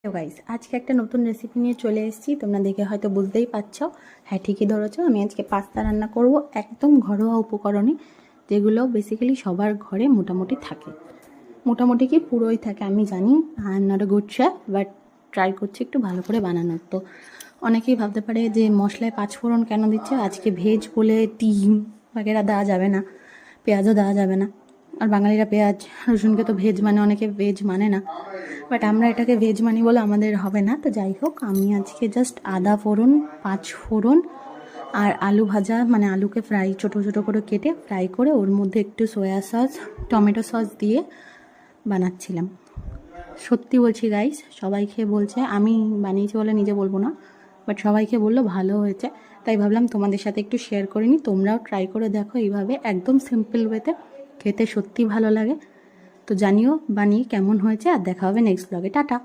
তো গাইস আজকে একটা নতুন রেসিপি নিয়ে চলে এসেছি। তোমরা দেখে হয়তো বুঝতেই পারছো। হ্যাঁ, ঠিকই ধরেছো। আমি আজকে পাস্তা রান্না করব একদম ঘরোয়া উপকরণে, যেগুলো বেসিক্যালি সবার ঘরে মোটামুটি থাকে। মোটামুটি কি পুরোই থাকে আমি জানি। I am not a good chef, but try করছি একটু ভালো করে বানানোর। তো অনেকেই ভাবতে পারে যে মশলায় পাঁচফোড়ন কেন দিচ্ছে, আজকে ভেজ বলে ডিম বাগেরা দেওয়া যাবে না, পেঁয়াজও দেওয়া যাবে না। আর বাঙালিরা পেঁয়াজ রসুনকে তো ভেজ মানে, অনেকে ভেজ মানে না, বাট আমরা এটাকে ভেজ মানি বলে আমাদের হবে না। তো যাই হোক, আমি আজকে জাস্ট আদা ফোড়ন, পাঁচ ফোড়ন আর আলু ভাজা, মানে আলুকে ফ্রাই ছোটো ছোটো করে কেটে ফ্রাই করে ওর মধ্যে একটু সয়া সস, টমেটো সস দিয়ে বানাচ্ছিলাম। সত্যি বলছি গাইস, সবাই খেয়ে বলছে, আমি বানিয়েছি বলে নিজে বলবো না, বাট সবাইকে বললো ভালো হয়েছে। তাই ভাবলাম তোমাদের সাথে একটু শেয়ার করে নিই, তোমরাও ট্রাই করে দেখো এইভাবে, একদম সিম্পল ওয়েতে, খেতে সত্যি ভালো লাগে। তো জানিও বানিয়ে কেমন হয়েছে, আর দেখা হবে নেক্সট ব্লগে। টাটা।